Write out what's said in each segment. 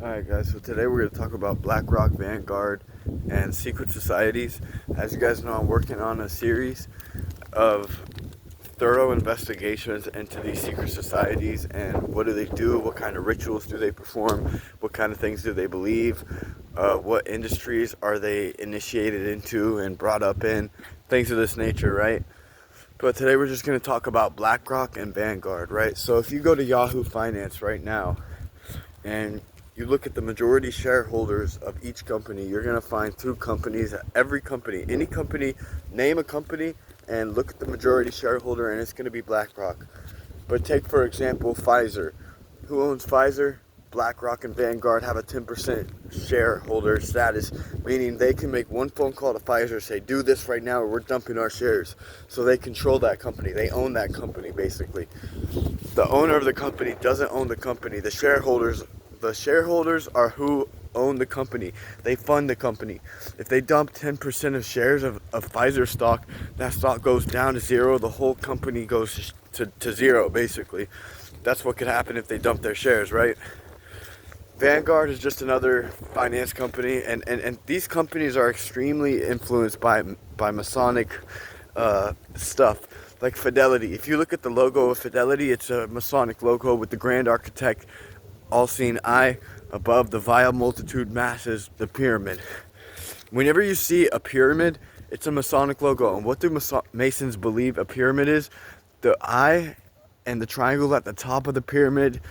Alright guys, so today we're going to talk about Blackrock, Vanguard, and secret societies. As you guys know, I'm working on a series of thorough investigations into these secret societies and what do they do, what kind of rituals do they perform, what kind of things do they believe, what industries are they initiated into and brought up in, things of this nature, right? But today we're just going to talk about Blackrock and Vanguard, right? So if you go to Yahoo Finance right now, and you look at the majority shareholders of each company, you're going to find two companies. Every company, any company, name a company and look at the majority shareholder, and it's going to be BlackRock. But take, for example, Pfizer. Who owns Pfizer? BlackRock and Vanguard have a 10% shareholder status, meaning they can make one phone call to Pfizer, say, do this right now or we're dumping our shares. So they control that company. They own that company, basically. The owner of the company doesn't own the company. The shareholders are who own the company. They fund the company. If they dump 10% of shares of Pfizer stock, that stock goes down to zero. The whole company goes to zero, basically. That's what could happen if they dump their shares, right? Vanguard is just another finance company, and these companies are extremely influenced by Masonic stuff, like Fidelity. If you look at the logo of Fidelity, it's a Masonic logo with the Grand Architect, all-seeing eye above the vile multitude masses, the pyramid. Whenever you see a pyramid, it's a Masonic logo. And what do Masons believe a pyramid is? The eye and the triangle at the top of the pyramid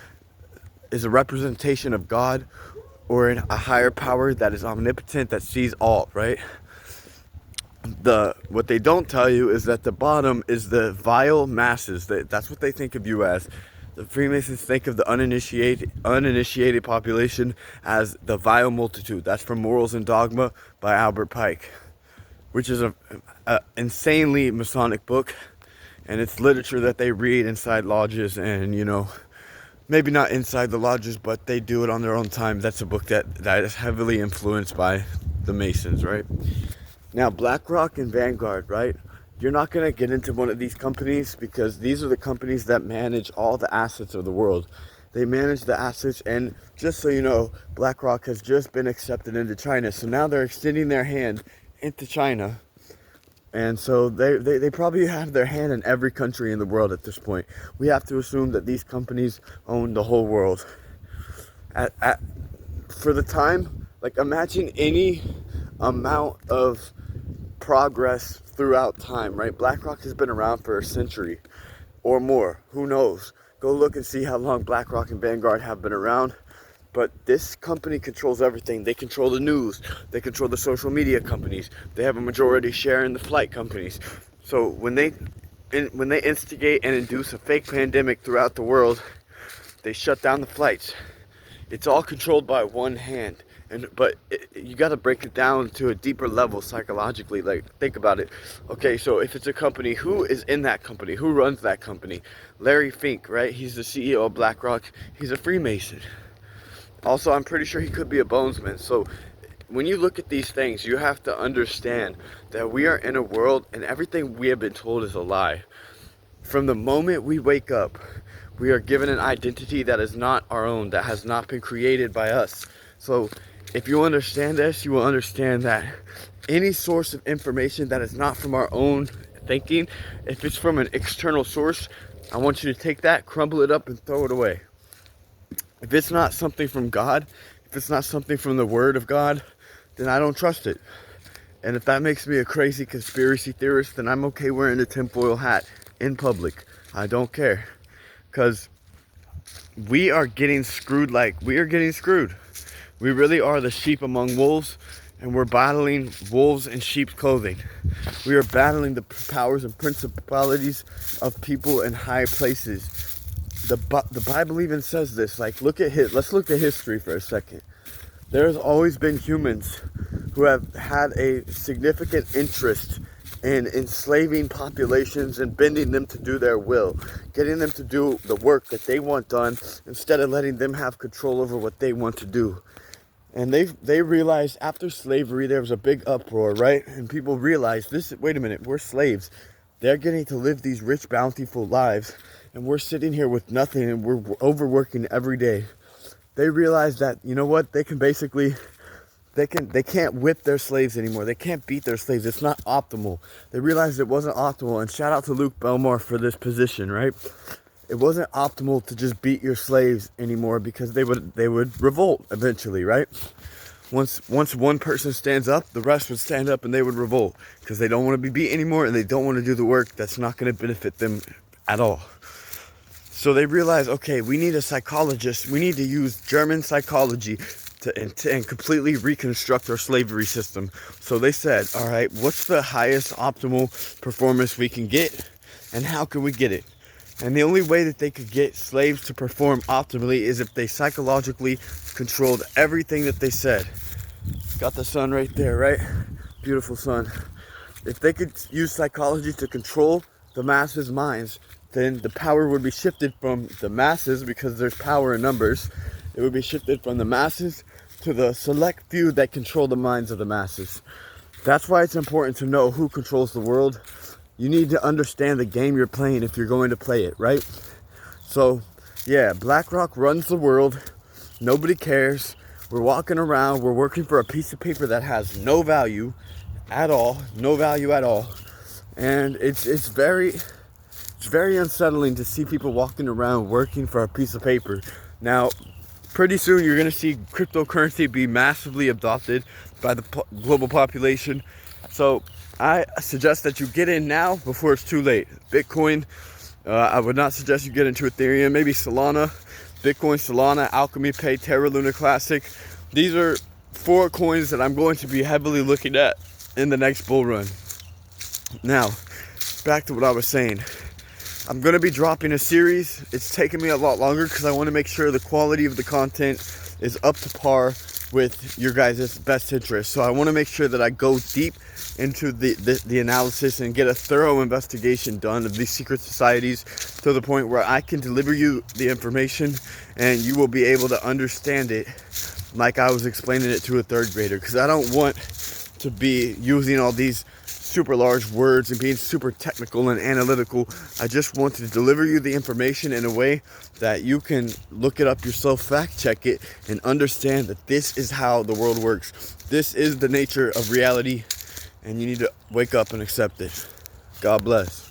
is a representation of God or a higher power that is omnipotent, that sees all, right? What they don't tell you is that the bottom is the vile masses. That's what they think of you as. The Freemasons think of the uninitiated population as the vile multitude. That's from Morals and Dogma by Albert Pike, which is a insanely Masonic book, and it's literature that they read inside lodges, and maybe not inside the lodges, but they do it on their own time. That's a book that is heavily influenced by the Masons, right? Now, BlackRock and Vanguard, right? You're not going to get into one of these companies because these are the companies that manage all the assets of the world. They manage the assets, and just so you know, BlackRock has just been accepted into China. So now they're extending their hand into China. And so they probably have their hand in every country in the world at this point. We have to assume that these companies own the whole world. For the time, like imagine any amount of progress throughout time, right? BlackRock has been around for a century or more. Who knows? Go look and see how long BlackRock and Vanguard have been around. But this company controls everything. They control the news. They control the social media companies. They have a majority share in the flight companies. So when they instigate and induce a fake pandemic throughout the world, they shut down the flights. It's all controlled by one hand. But you got to break it down to a deeper level psychologically. Like, think about it. Okay, so if it's a company, who is in that company? Who runs that company? Larry Fink, right? He's the CEO of BlackRock. He's a Freemason. Also, I'm pretty sure he could be a bonesman. So when you look at these things, you have to understand that we are in a world and everything we have been told is a lie. From the moment we wake up, we are given an identity that is not our own, that has not been created by us. So if you understand this, you will understand that any source of information that is not from our own thinking, if it's from an external source, I want you to take that, crumble it up, and throw it away. If it's not something from God, if it's not something from the Word of God, then I don't trust it. And if that makes me a crazy conspiracy theorist, then I'm okay wearing a tinfoil hat in public. I don't care. Because we are getting screwed. We really are the sheep among wolves, and we're battling wolves in sheep's clothing. We are battling the powers and principalities of people in high places. The Bible even says this. Like, let's look at history for a second. There's always been humans who have had a significant interest in enslaving populations and bending them to do their will, getting them to do the work that they want done instead of letting them have control over what they want to do. And they realized after slavery there was a big uproar, right? And people realized wait a minute, we're slaves. They're getting to live these rich, bountiful lives, and we're sitting here with nothing, and we're overworking every day. they realized that, you know what, they can basically, they can't whip their slaves anymore. They can't beat their slaves. It's not optimal. They realized it wasn't optimal, and shout out to Luke Belmar for this position, right? It wasn't optimal to just beat your slaves anymore, because they would revolt eventually, right? Once one person stands up, the rest would stand up and they would revolt, because they don't want to be beat anymore and they don't want to do the work that's not going to benefit them at all. So they realized, okay, we need a psychologist. We need to use German psychology and completely reconstruct our slavery system. So they said, all right, what's the highest optimal performance we can get, and how can we get it? And the only way that they could get slaves to perform optimally is if they psychologically controlled everything that they said. Got the sun right there, right? Beautiful sun. If they could use psychology to control the masses' minds, then the power would be shifted from the masses, because there's power in numbers. It would be shifted from the masses to the select few that control the minds of the masses. That's why it's important to know who controls the world. You need to understand the game you're playing if you're going to play it, right? So, yeah, Blackrock runs the world. Nobody cares. We're walking around. We're working for a piece of paper that has no value at all. No value at all. And it's very unsettling to see people walking around working for a piece of paper. Now, pretty soon you're going to see cryptocurrency be massively adopted by the global population. So I suggest that you get in now before it's too late. Bitcoin, I would not suggest you get into Ethereum. Maybe Solana, Bitcoin, Solana, Alchemy Pay, Terra Luna Classic. These are 4 coins that I'm going to be heavily looking at in the next bull run. Now, back to what I was saying. I'm going to be dropping a series. It's taking me a lot longer because I want to make sure the quality of the content is up to par with your guys' best interest. So I want to make sure that I go deep into the analysis and get a thorough investigation done of these secret societies, to the point where I can deliver you the information and you will be able to understand it like I was explaining it to a 3rd grader. Because I don't want to be using all these super large words and being super technical and analytical. I just want to deliver you the information in a way that you can look it up yourself, fact check it, and understand that this is how the world works. This is the nature of reality, and you need to wake up and accept it. God bless.